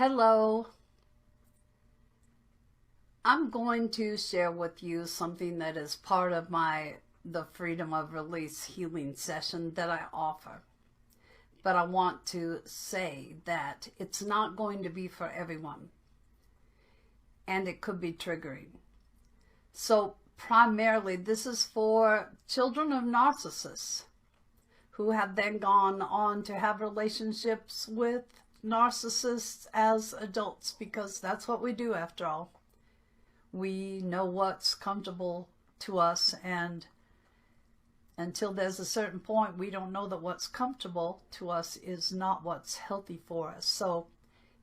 Hello. I'm going to share with you something that is part of the Freedom of Release healing session that I offer. But I want to say that it's not going to be for everyone. And it could be triggering. So primarily this is for children of narcissists who have then gone on to have relationships with narcissists as adults, because that's what we do after all. We know what's comfortable to us, and until there's a certain point, we don't know that what's comfortable to us is not what's healthy for us. So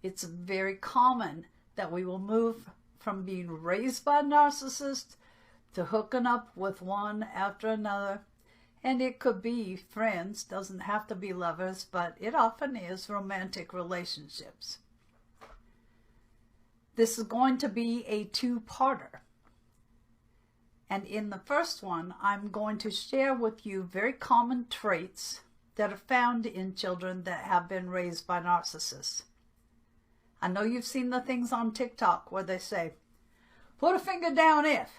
it's very common that we will move from being raised by a narcissist to hooking up with one after another. And it could be friends, doesn't have to be lovers, but it often is romantic relationships. This is going to be a two-parter. And in the first one, I'm going to share with you very common traits that are found in children that have been raised by narcissists. I know you've seen the things on TikTok where they say, put a finger down if.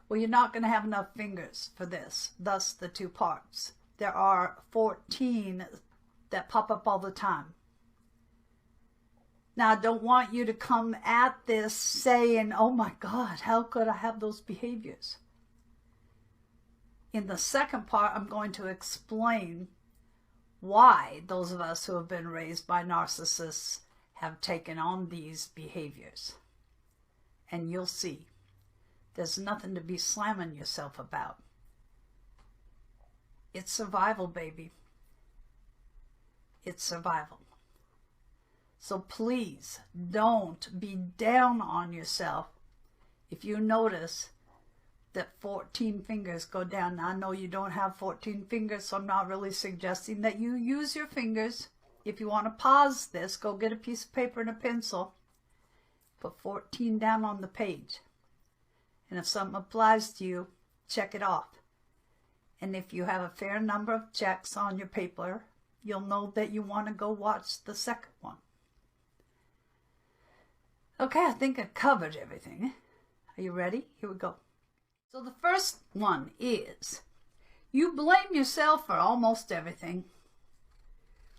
Well, you're not going to have enough fingers for this, thus the two parts. There are 14 that pop up all the time. Now, I don't want you to come at this saying, oh my God, how could I have those behaviors? In the second part, I'm going to explain why those of us who have been raised by narcissists have taken on these behaviors. And you'll see. There's nothing to be slamming yourself about. It's survival, baby. It's survival. So please don't be down on yourself if you notice that 14 fingers go down. Now, I know you don't have 14 fingers, so I'm not really suggesting that you use your fingers. If you want to pause this, go get a piece of paper and a pencil. Put 14 down on the page. And if something applies to you, check it off. And if you have a fair number of checks on your paper, you'll know that you want to go watch the second one. Okay, I think I covered everything. Are you ready? Here we go. So the first one is, you blame yourself for almost everything.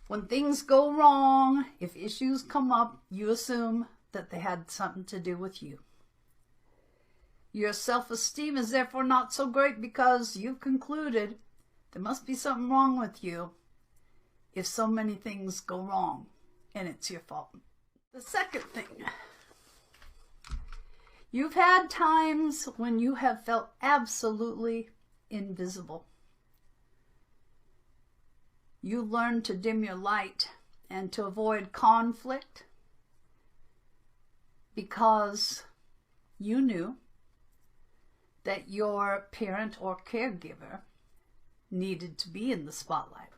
When things go wrong, if issues come up, you assume that they had something to do with you. Your self-esteem is therefore not so great because you've concluded there must be something wrong with you if so many things go wrong and it's your fault. The second thing, you've had times when you have felt absolutely invisible. You learned to dim your light and to avoid conflict because you knew that your parent or caregiver needed to be in the spotlight.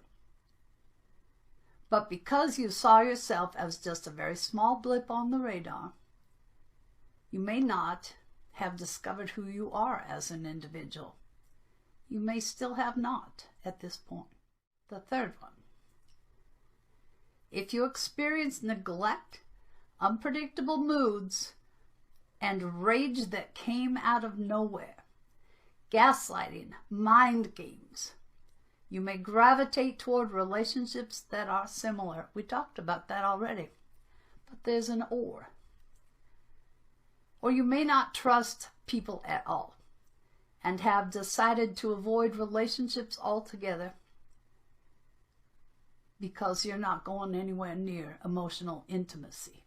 But because you saw yourself as just a very small blip on the radar, you may not have discovered who you are as an individual. You may still have not at this point. The third one. If you experience neglect, unpredictable moods, and rage that came out of nowhere, gaslighting, mind games, you may gravitate toward relationships that are similar. We talked about that already, but there's an or. Or you may not trust people at all and have decided to avoid relationships altogether because you're not going anywhere near emotional intimacy.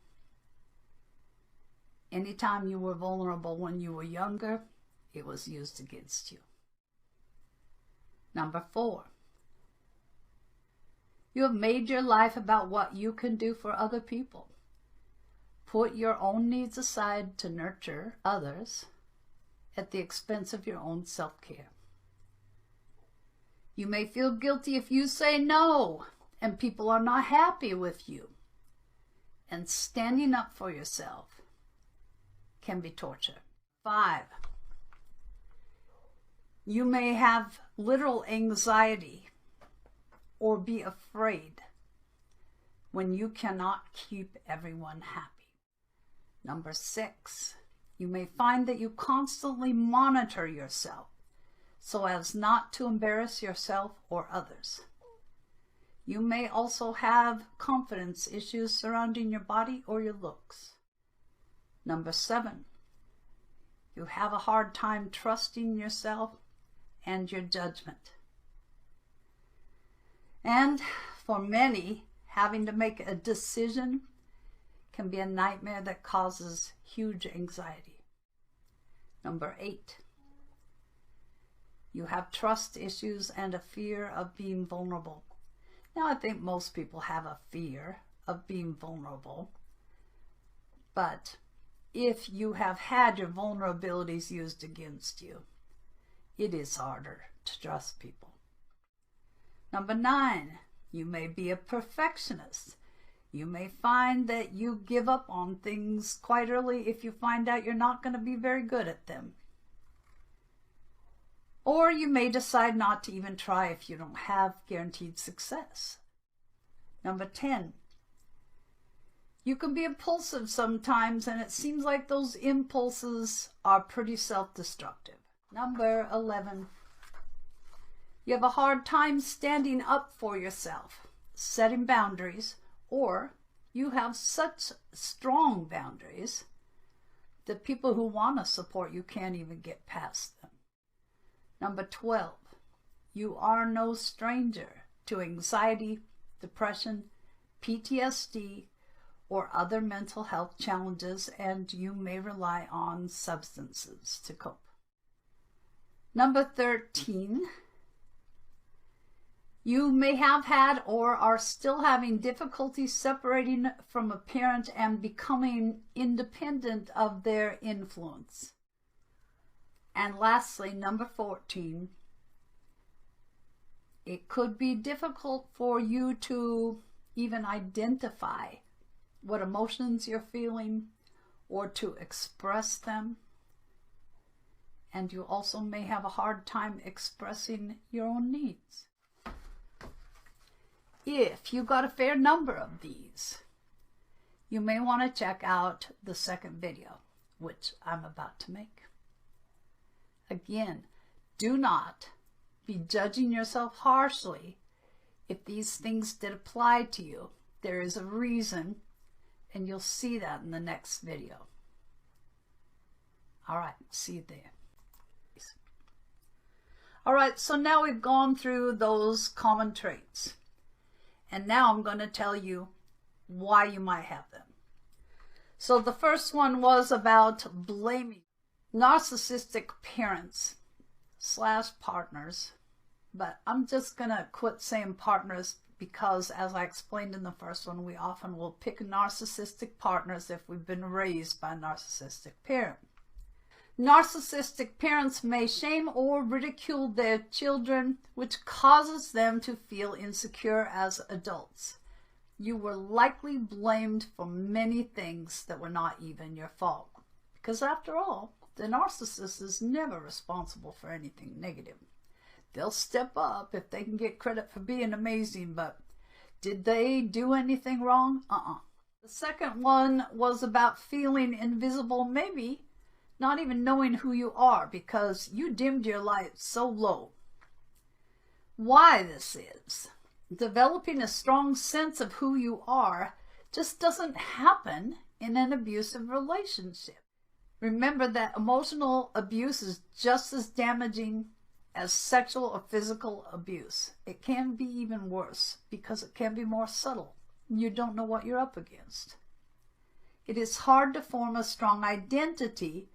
Anytime you were vulnerable when you were younger, it was used against you. Number 4. You have made your life about what you can do for other people. Put your own needs aside to nurture others at the expense of your own self-care. You may feel guilty if you say no and people are not happy with you. And standing up for yourself can be torture. 5. You may have literal anxiety or be afraid when you cannot keep everyone happy. Number 6, you may find that you constantly monitor yourself so as not to embarrass yourself or others. You may also have confidence issues surrounding your body or your looks. Number 7, you have a hard time trusting yourself and your judgment. And for many, having to make a decision can be a nightmare that causes huge anxiety. Number 8, you have trust issues and a fear of being vulnerable. Now, I think most people have a fear of being vulnerable, but if you have had your vulnerabilities used against you, it is harder to trust people. Number 9, you may be a perfectionist. You may find that you give up on things quite early if you find out you're not going to be very good at them. Or you may decide not to even try if you don't have guaranteed success. Number 10, you can be impulsive sometimes, and it seems like those impulses are pretty self-destructive. Number 11, you have a hard time standing up for yourself, setting boundaries, or you have such strong boundaries that people who want to support you can't even get past them. Number 12, you are no stranger to anxiety, depression, PTSD, or other mental health challenges, and you may rely on substances to cope. Number 13, you may have had or are still having difficulty separating from a parent and becoming independent of their influence. And lastly, number 14, it could be difficult for you to even identify what emotions you're feeling or to express them. And you also may have a hard time expressing your own needs. If you got a fair number of these, you may want to check out the second video, which I'm about to make. Again, do not be judging yourself harshly if these things did apply to you. There is a reason, and you'll see that in the next video. All right, see you there. All right, so now we've gone through those common traits. And now I'm going to tell you why you might have them. So the first one was about blaming narcissistic parents / partners. But I'm just going to quit saying partners because, as I explained in the first one, we often will pick narcissistic partners if we've been raised by a narcissistic parent. Narcissistic parents may shame or ridicule their children, which causes them to feel insecure as adults. You were likely blamed for many things that were not even your fault. Because after all, the narcissist is never responsible for anything negative. They'll step up if they can get credit for being amazing, but did they do anything wrong? The second one was about feeling invisible, maybe not even knowing who you are because you dimmed your light so low. Why this is, developing a strong sense of who you are just doesn't happen in an abusive relationship. Remember that emotional abuse is just as damaging as sexual or physical abuse. It can be even worse because it can be more subtle. You don't know what you're up against. It is hard to form a strong identity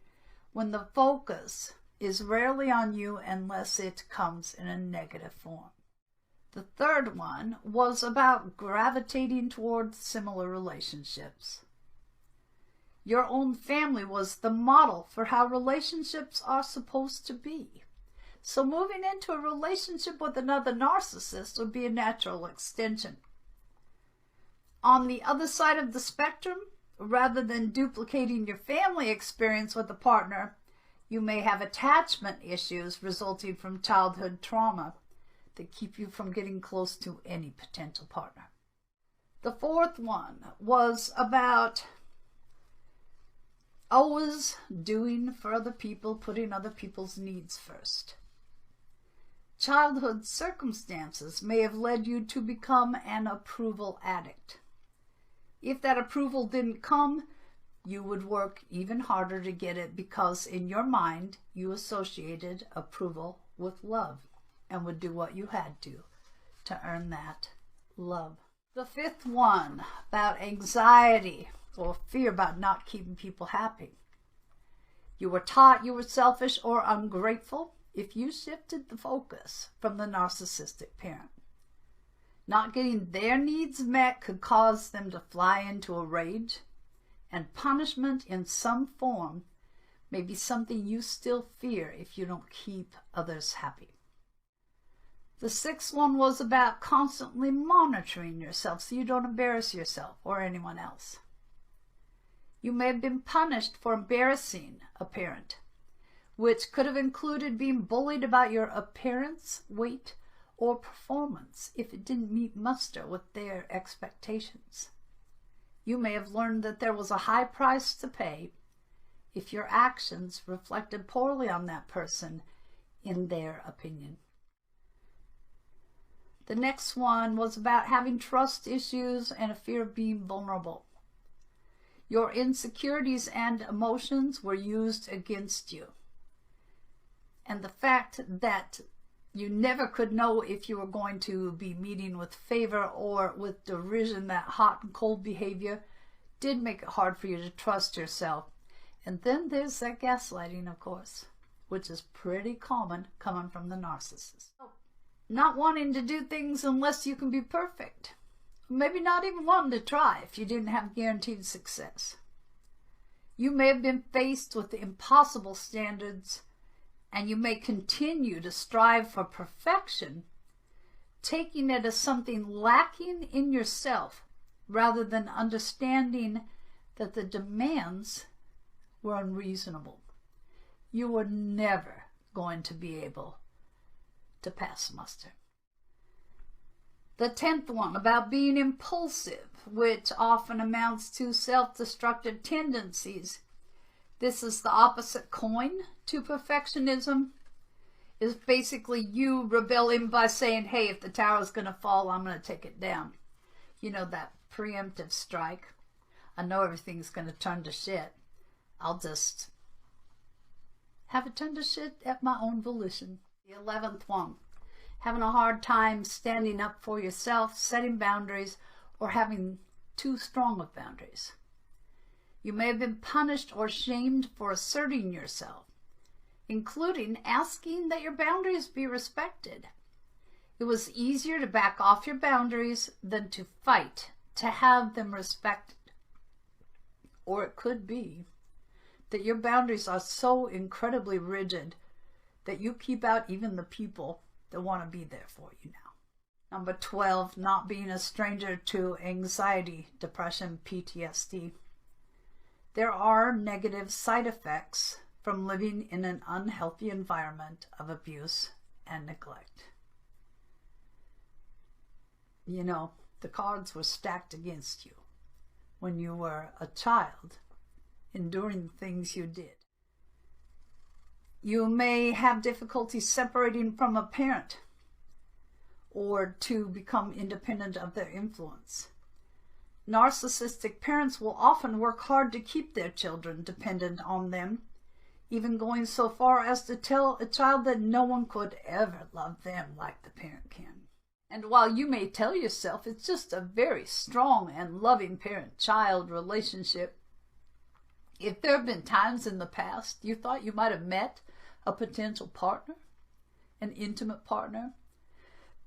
when the focus is rarely on you unless it comes in a negative form. The third one was about gravitating towards similar relationships. Your own family was the model for how relationships are supposed to be. So moving into a relationship with another narcissist would be a natural extension. On the other side of the spectrum, rather than duplicating your family experience with a partner, you may have attachment issues resulting from childhood trauma that keep you from getting close to any potential partner. The fourth one was about always doing for other people, putting other people's needs first. Childhood circumstances may have led you to become an approval addict. If that approval didn't come, you would work even harder to get it because in your mind you associated approval with love and would do what you had to earn that love. The fifth one, about anxiety or fear about not keeping people happy. You were taught you were selfish or ungrateful if you shifted the focus from the narcissistic parent. Not getting their needs met could cause them to fly into a rage, and punishment in some form may be something you still fear if you don't keep others happy. The sixth one was about constantly monitoring yourself so you don't embarrass yourself or anyone else. You may have been punished for embarrassing a parent, which could have included being bullied about your appearance, weight, or performance if it didn't meet muster with their expectations. You may have learned that there was a high price to pay if your actions reflected poorly on that person in their opinion. The next one was about having trust issues and a fear of being vulnerable. Your insecurities and emotions were used against you. And the fact that you never could know if you were going to be meeting with favor or with derision, that hot and cold behavior, did make it hard for you to trust yourself. And then there's that gaslighting, of course, which is pretty common coming from the narcissist. Not wanting to do things unless you can be perfect. Maybe not even wanting to try if you didn't have guaranteed success. You may have been faced with impossible standards, and you may continue to strive for perfection, taking it as something lacking in yourself rather than understanding that the demands were unreasonable. You were never going to be able to pass muster. The 10th one, about being impulsive, which often amounts to self-destructive tendencies. This is the opposite coin to perfectionism. Is basically you rebelling by saying, hey, if the tower's going to fall, I'm going to take it down. You know, that preemptive strike. I know everything's going to turn to shit. I'll just have it turn to shit at my own volition. The 11th one, having a hard time standing up for yourself, setting boundaries, or having too strong of boundaries. You may have been punished or shamed for asserting yourself, including asking that your boundaries be respected. It was easier to back off your boundaries than to fight to have them respected. Or it could be that your boundaries are so incredibly rigid that you keep out even the people that want to be there for you now. Number 12, not being a stranger to anxiety, depression, PTSD. There are negative side effects from living in an unhealthy environment of abuse and neglect. You know, the cards were stacked against you when you were a child, enduring the things you did. You may have difficulty separating from a parent or to become independent of their influence. Narcissistic parents will often work hard to keep their children dependent on them, even going so far as to tell a child that no one could ever love them like the parent can. And while you may tell yourself it's just a very strong and loving parent-child relationship, if there have been times in the past you thought you might have met a potential partner, an intimate partner,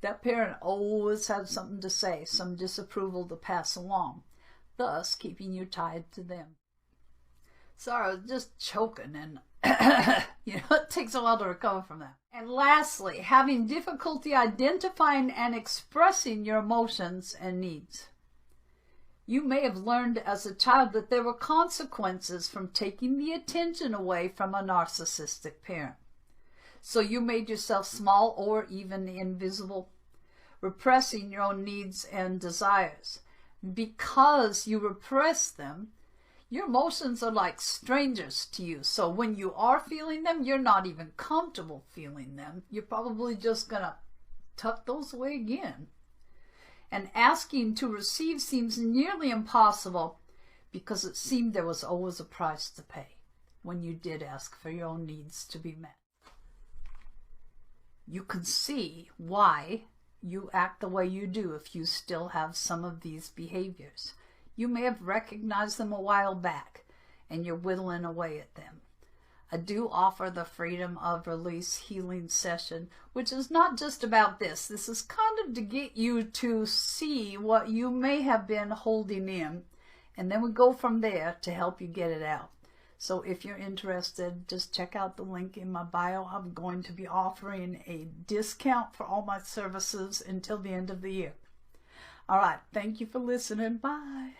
that parent always had something to say, some disapproval to pass along, thus keeping you tied to them. Sorry, I was just choking, and it takes a while to recover from that. And lastly, having difficulty identifying and expressing your emotions and needs. You may have learned as a child that there were consequences from taking the attention away from a narcissistic parent. So you made yourself small or even invisible, repressing your own needs and desires. because you repress them, your emotions are like strangers to you. So when you are feeling them, you're not even comfortable feeling them. You're probably just going to tuck those away again. And asking to receive seems nearly impossible because it seemed there was always a price to pay when you did ask for your own needs to be met. You can see why you act the way you do if you still have some of these behaviors. You may have recognized them a while back and you're whittling away at them. I do offer the Freedom of Release healing session, which is not just about this. This is kind of to get you to see what you may have been holding in, and then we go from there to help you get it out. So if you're interested, just check out the link in my bio. I'm going to be offering a discount for all my services until the end of the year. All right, thank you for listening. Bye.